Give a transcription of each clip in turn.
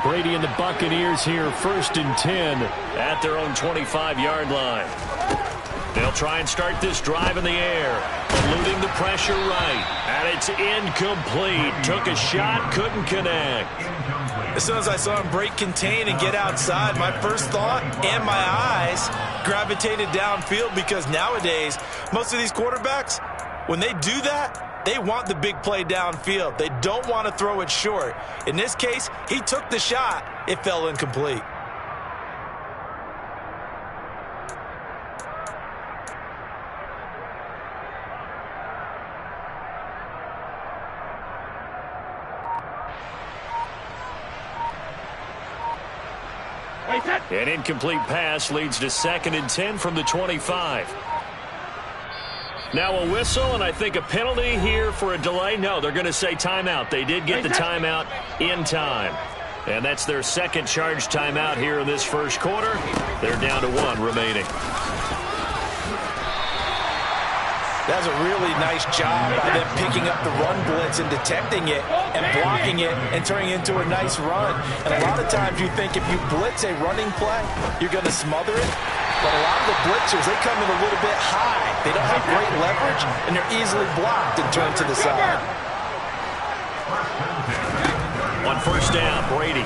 Brady and the Buccaneers here, 1st and 10 at their own 25-yard line. They'll try and start this drive in the air, eluding the pressure right, and it's incomplete. Took a shot, couldn't connect. As soon as I saw him break contain and get outside, my first thought and my eyes gravitated downfield, because nowadays, most of these quarterbacks, when they do that, they want the big play downfield. They don't want to throw it short. In this case, he took the shot. It fell incomplete. An incomplete pass leads to 2nd and 10 from the 25. Now a whistle, and I think a penalty here for a delay. No, they're going to say timeout. They did get the timeout in time. And that's their 2nd charge timeout here in this 1st quarter. They're down to 1 remaining. That's a really nice job by them picking up the run blitz and detecting it and blocking it and turning it into a nice run. And a lot of times you think if you blitz a running play, you're going to smother it. But a lot of the blitzers, they come in a little bit high. They don't have great leverage, and they're easily blocked and turned to the side. On 1st down, Brady.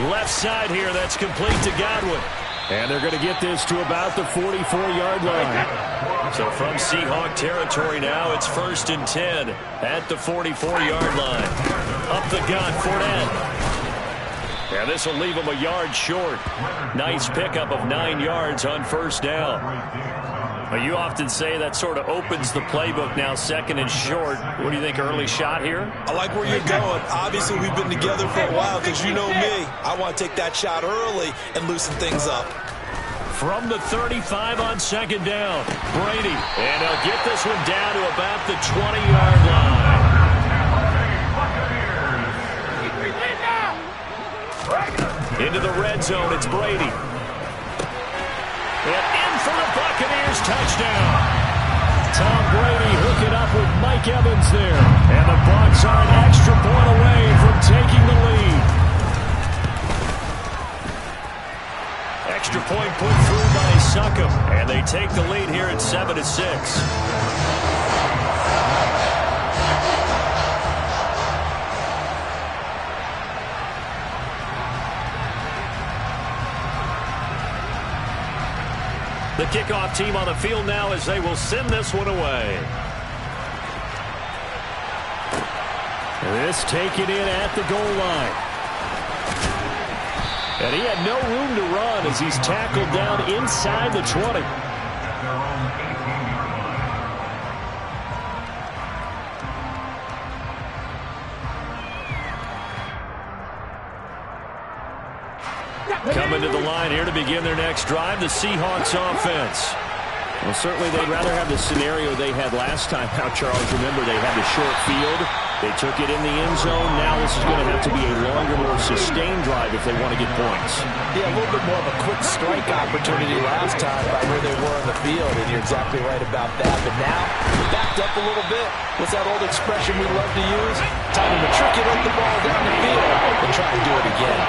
Left side here, that's complete to Godwin. And they're going to get this to about the 44-yard line. So from Seahawk territory now, it's 1st and 10 at the 44-yard line. Up the gun, Fournette. And this will leave him a yard short. Nice pickup of 9 yards on 1st down. Well, you often say that sort of opens the playbook now, 2nd and short. What do you think, early shot here? I like where you're going. Obviously, we've been together for a while, because you know me. I want to take that shot early and loosen things up. From the 35 on 2nd down, Brady. And he'll get this one down to about the 20-yard line. Into the red zone, it's Brady. And in for the Buccaneers, touchdown. Tom Brady hooking up with Mike Evans there. And the Bucs are an extra point away from taking the lead. Extra point put through by Succop. And they take the lead here at 7-6. The kickoff team on the field now as they will send this one away. This taken in at the goal line. And he had no room to run as he's tackled down inside the 20. Coming to the line here to begin their next drive, the Seahawks offense. Well, certainly they'd rather have the scenario they had last time out, Charles. Remember, they had the short field. They took it in the end zone. Now this is going to have to be a longer, more sustained drive if they want to get points. Yeah, a little bit more of a quick strike opportunity last time by where they were on the field, and you're exactly right about that. But now, backed up a little bit. What's that old expression we love to use? Time to matriculate the ball down the field and try and do it again.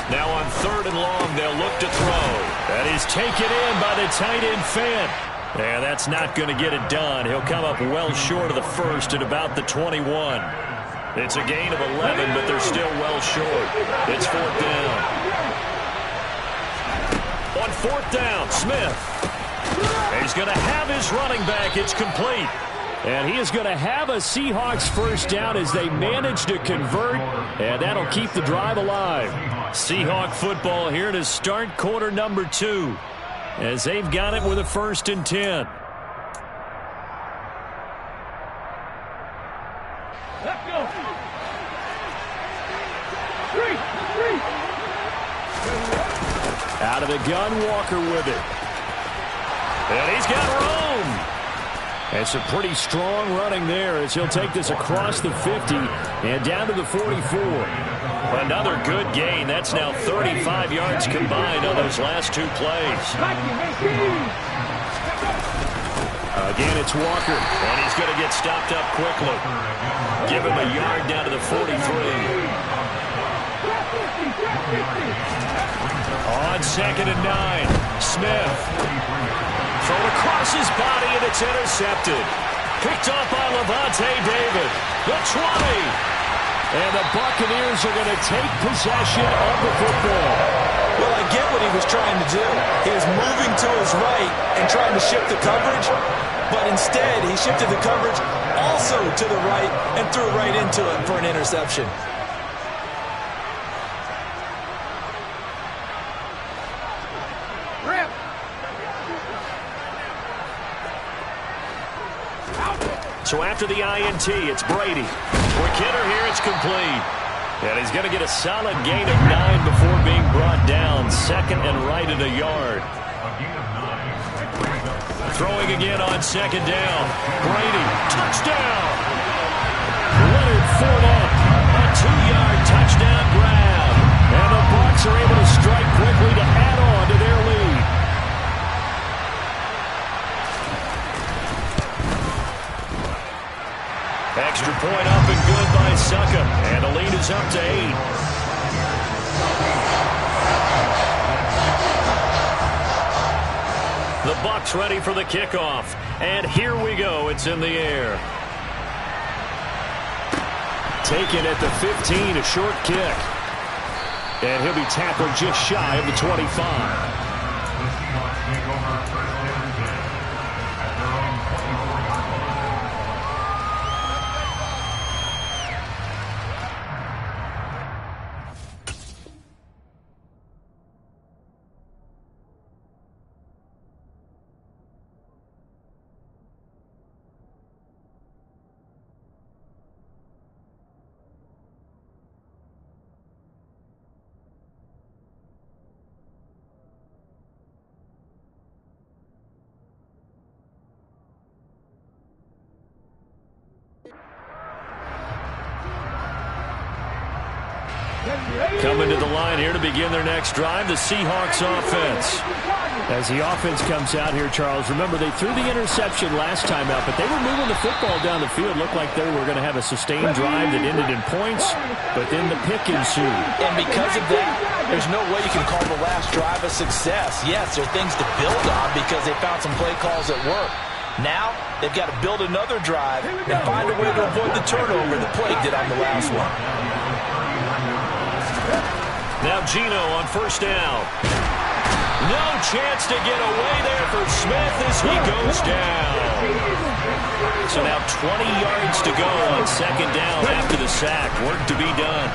Now on 3rd and long, they'll look to throw. That is taken in by the tight end, Fant. Yeah, that's not going to get it done. He'll come up well short of the 1st at about the 21. It's a gain of 11, but they're still well short. It's 4th down. On 4th down, Smith. He's going to have his running back. It's complete. And he is going to have a Seahawks 1st down as they manage to convert, and that'll keep the drive alive. Seahawk football here to start quarter number 2 as they've got it with a 1st and 10. Let's go. Out of the gun, Walker with it. And he's got Rome. And some pretty strong running there as he'll take this across the 50 and down to the 44. Another good gain. That's now 35 yards combined on those last 2 plays. Again, it's Walker, and he's going to get stopped up quickly. Give him a yard down to the 43. On 2nd and 9, Smith. Thrown across his body, and it's intercepted. Picked off by Levante David. The 20. And the Buccaneers are going to take possession of the football. Well, I get what he was trying to do. He was moving to his right and trying to shift the coverage, but instead he shifted the coverage also to the right and threw right into it for an interception. So after the INT, it's Brady. Quick hitter here, it's complete. And he's going to get a solid gain of 9 before being brought down. 2nd and right at a yard. Throwing again on 2nd down. Brady, touchdown. Leonard Fournette, a 2-yard touchdown grab. And the Bucs are able to strike quickly to add on to their lead. Extra point up and good by Suckup. And the lead is up to 8. The Bucs ready for the kickoff. And here we go. It's in the air. Taken at the 15, a short kick. And he'll be tackled just shy of the 25. Coming to the line here to begin their next drive, the Seahawks offense. As the offense comes out here, Charles, remember they threw the interception last time out, but they were moving the football down the field. Looked like they were going to have a sustained drive that ended in points, but then the pick ensued. And because of that, there's no way you can call the last drive a success. Yes, there are things to build on because they found some play calls that work. Now, they've got to build another drive and find a way to avoid the turnover that Plague did on the last one. Now Geno on 1st down. No chance to get away there for Smith as he goes down. So now 20 yards to go on 2nd down after the sack. Work to be done.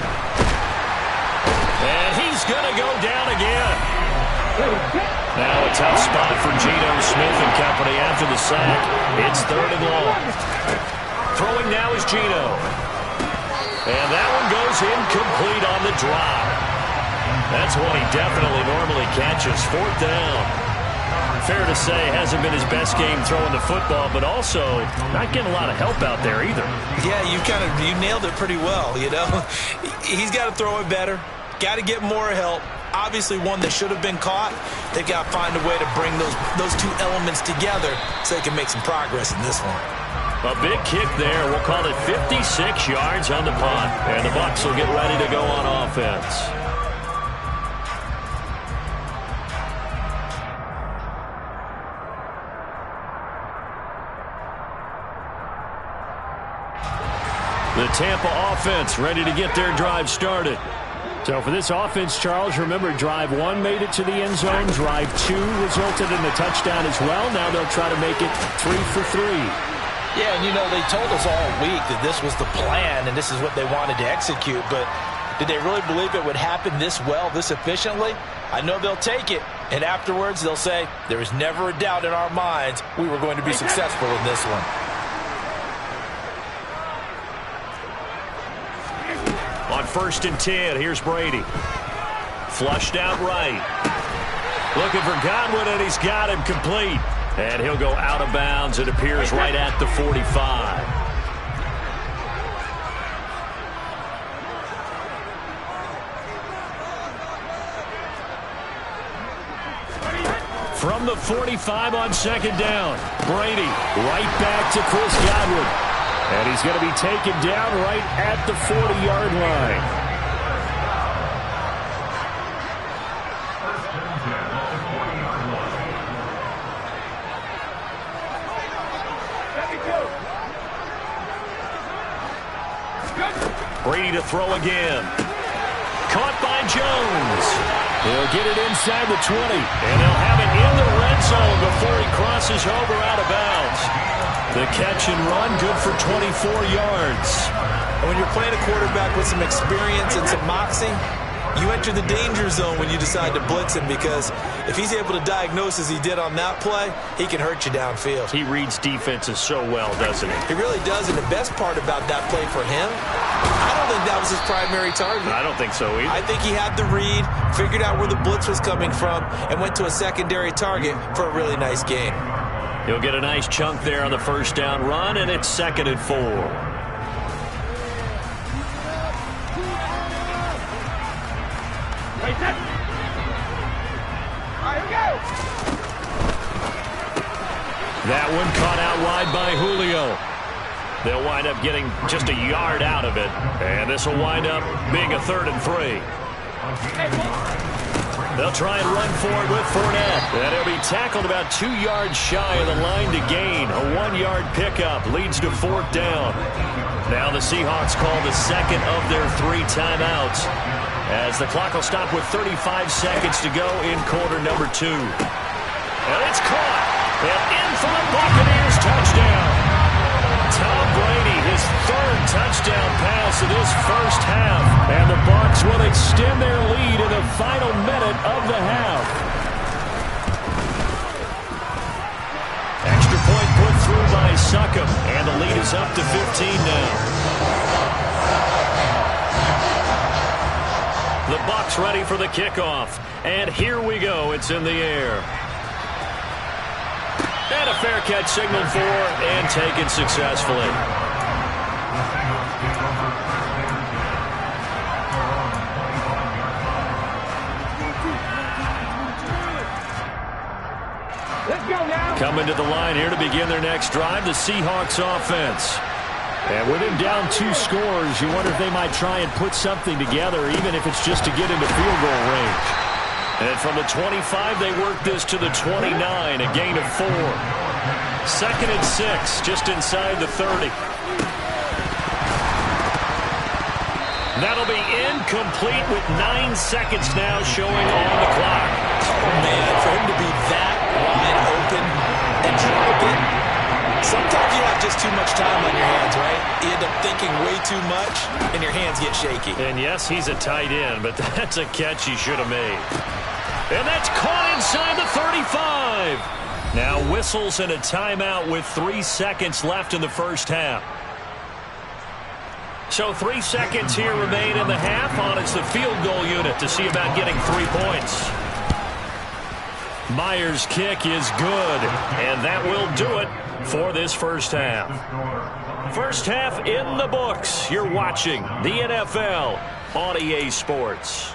And he's going to go down again. Now a tough spot for Geno Smith and company after the sack. It's 3rd and long. Throwing now is Geno. And that one goes incomplete on the drop. That's one he definitely normally catches. 4th down. Fair to say, hasn't been his best game throwing the football, but also not getting a lot of help out there either. Yeah, you nailed it pretty well, you know. He's got to throw it better. Got to get more help. Obviously one that should have been caught. They've got to find a way to bring those two elements together so they can make some progress in this one. A big kick there. We'll call it 56 yards on the punt. And the Bucs will get ready to go on offense. The Tampa offense ready to get their drive started. So for this offense, Charles, remember drive 1 made it to the end zone. Drive 2 resulted in a touchdown as well. Now they'll try to make it 3 for 3. Yeah, and you know, they told us all week that this was the plan and this is what they wanted to execute. But did they really believe it would happen this well, this efficiently? I know they'll take it. And afterwards, they'll say, there was never a doubt in our minds we were going to be successful in this one. On 1st and 10, here's Brady. Flushed out right. Looking for Godwin, and he's got him complete. And he'll go out of bounds. It appears right at the 45. From the 45 on second down, Brady right back to Chris Godwin. And he's going to be taken down right at the 40-yard line. Brady to throw again. Caught by Jones. He'll get it inside the 20, and they'll have it in the red zone before he crosses over out of bounds. The catch and run, good for 24 yards. And when you're playing a quarterback with some experience and some moxie, you enter the danger zone when you decide to blitz him, because if he's able to diagnose as he did on that play, he can hurt you downfield. He reads defenses so well, doesn't he? He really does, and the best part about that play for him, I don't think that was his primary target. I don't think so either. I think he had the read, figured out where the blitz was coming from, and went to a secondary target for a really nice gain. He'll get a nice chunk there on the first down run, and it's 2nd and 4. That one caught out wide by Julio. They'll wind up getting just a yard out of it. And this will wind up being a 3rd and 3. They'll try and run for it with Fournette. And he'll be tackled about 2 yards shy of the line to gain. A 1-yard pickup leads to 4th down. Now the Seahawks call the second of their 3 timeouts, as the clock will stop with 35 seconds to go in quarter number 2. And it's caught. And in for the Buccaneers touchdown. Tom Brady, his 3rd touchdown pass of this first half. And the Bucs will extend their lead in the final minute of the half. Extra point put through by Succop. And the lead is up to 15 now. The Bucs ready for the kickoff. And here we go. It's in the air. And a fair catch signaled for and taken successfully. Let's go now. Coming to the line here to begin their next drive, the Seahawks offense. And with him down 2 scores, you wonder if they might try and put something together, even if it's just to get into field goal range. And from the 25, they work this to the 29, a gain of 4. 2nd and 6, just inside the 30. That'll be incomplete with 9 seconds now showing on the clock. Oh, man, for him to be that wide open and drop it. Sometimes you have just too much time on your hands, right? You end up thinking way too much, and your hands get shaky. And yes, he's a tight end, but that's a catch he should have made. And that's caught inside the 35. Now whistles and a timeout with 3 seconds left in the first half. So 3 seconds here remain in the half on it's the field goal unit to see about getting 3 points. Myers' kick is good, and that will do it for this first half. First half in the books. You're watching the NFL on EA Sports.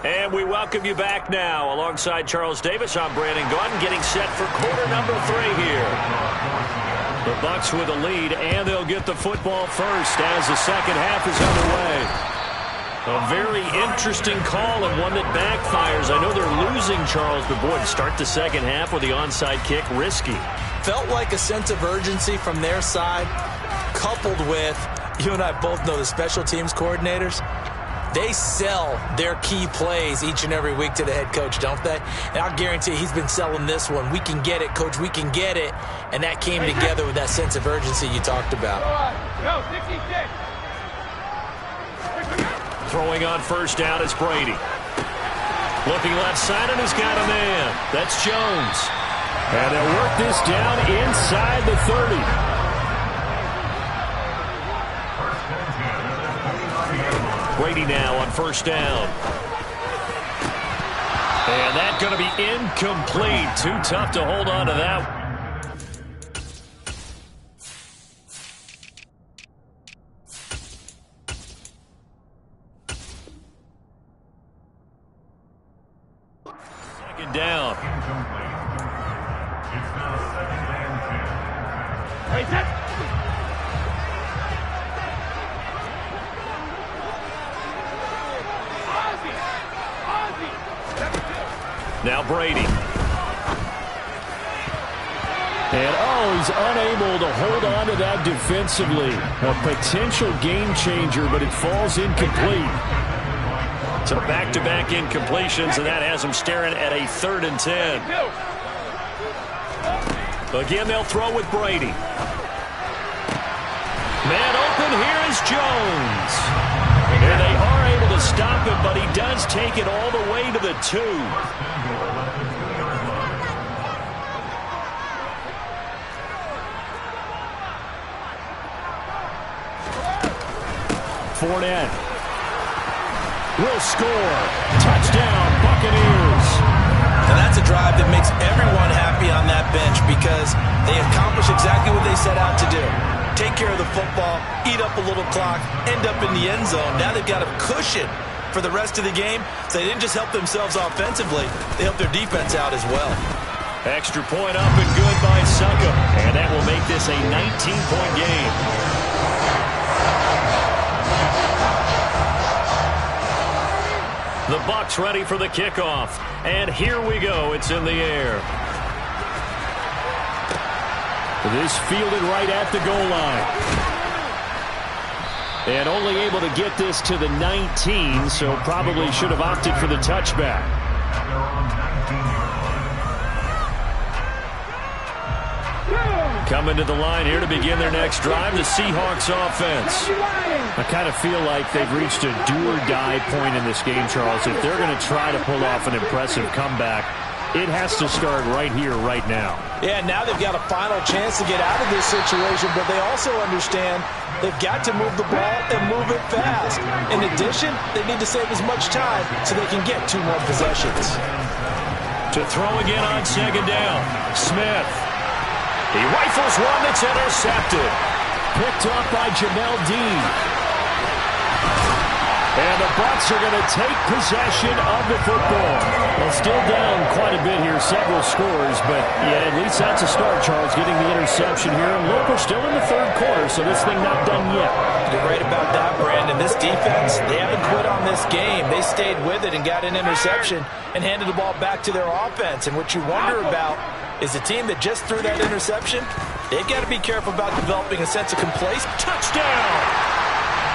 And we welcome you back now. Alongside Charles Davis, I'm Brandon Gaudin, getting set for quarter number 3 here. The Bucs with a lead, and they'll get the football first as the second half is underway. A very interesting call and one that backfires. I know they're losing, Charles, but boy, to start the second half with the onside kick, risky. Felt like a sense of urgency from their side, coupled with, you and I both know the special teams coordinators. They sell their key plays each and every week to the head coach, don't they? And I'll guarantee he's been selling this one. We can get it, coach, we can get it. And that came together with that sense of urgency you talked about. Go, 66. Throwing on first down is Brady. Looking left side, and he's got a man. That's Jones. And they'll work this down inside the 30. Brady now on first down. And that's going to be incomplete. Too tough to hold on to that. Second down. Now Brady. And, he's unable to hold on to that defensively. A potential game changer, but it falls incomplete. So back-to-back incompletions, and that has him staring at a 3rd and 10. Again, they'll throw with Brady. Man open, here is Jones. And they are able to stop him, but he does take it all the way to the 2. Fournette will score. Touchdown, Buccaneers. And that's a drive that makes everyone happy on that bench because they accomplish exactly what they set out to do. Take care of the football, eat up a little clock, end up in the end zone. Now they've got a cushion for the rest of the game. So they didn't just help themselves offensively, they helped their defense out as well. Extra point up and good by Suckup. And that will make this a 19-point game. The Bucs ready for the kickoff. And here we go. It's in the air. This fielded right at the goal line. And only able to get this to the 19, so probably should have opted for the touchback. Coming to the line here to begin their next drive, the Seahawks offense. I kind of feel like they've reached a do-or-die point in this game, Charles. If they're going to try to pull off an impressive comeback, it has to start right here, right now. Yeah, now they've got a final chance to get out of this situation, but they also understand they've got to move the ball and move it fast. In addition, they need to save as much time so they can get 2 more possessions. To throw again on 2nd down, Smith. He rifles one that's intercepted. Picked off by Jamel Dean. And the Bucs are going to take possession of the football. Well, still down quite a bit here, several scores, but yeah, at least that's a start, Charles, getting the interception here. And look, we're still in the 3rd quarter, so this thing not done yet. You're right about that, Brandon. This defense, they haven't quit on this game. They stayed with it and got an interception and handed the ball back to their offense. And what you wonder about is the team that just threw that interception, they've got to be careful about developing a sense of complacency. Touchdown!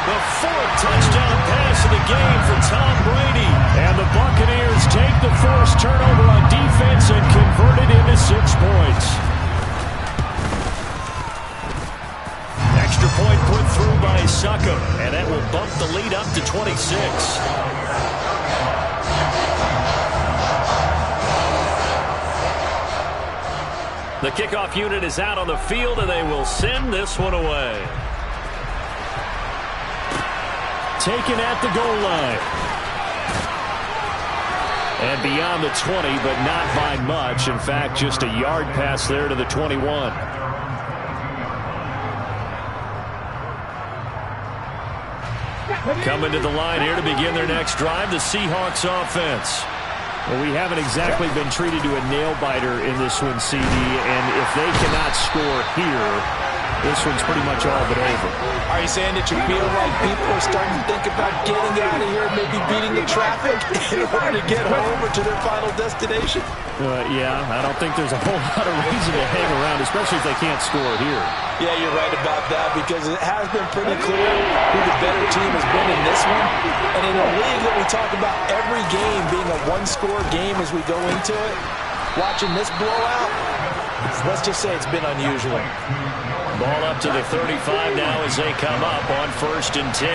The 4th touchdown pass of the game for Tom Brady. And the Buccaneers take the forced turnover on defense and convert it into 6 points. Extra point put through by Suckup, and that will bump the lead up to 26. The kickoff unit is out on the field, and they will send this one away. Taken at the goal line. And beyond the 20, but not by much. In fact, just a yard pass there to the 21. Coming to the line here to begin their next drive, the Seahawks offense. Well, we haven't exactly been treated to a nail-biter in this one, CD, and if they cannot score here, this one's pretty much all but over. Are you saying that you feel like people are starting to think about getting out of here, maybe beating the traffic in order to get home or to their final destination? Yeah, I don't think there's a whole lot of reason to hang around, especially if they can't score here. Yeah, you're right about that because it has been pretty clear who the better team has been in this one. And in a league that we talk about every game being a one-score game as we go into it, watching this blowout, let's just say it's been unusual. Ball up to the 35 now as they come up on 1st and 10.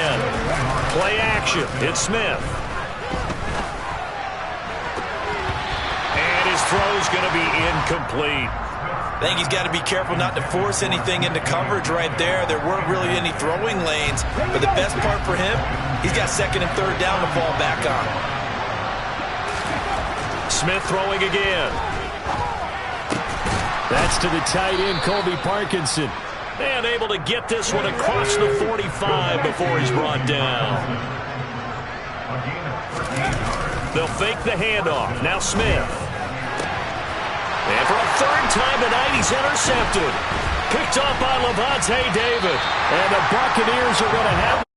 Play action. It's Smith. And his throw's going to be incomplete. I think he's got to be careful not to force anything into coverage right there. There weren't really any throwing lanes. But the best part for him, he's got 2nd and 3rd down to fall back on. Smith throwing again. That's to the tight end, Colby Parkinson. And able to get this one across the 45 before he's brought down. They'll fake the handoff. Now Smith. And for a third time tonight, he's intercepted. Picked off by Levante David. And the Buccaneers are going to have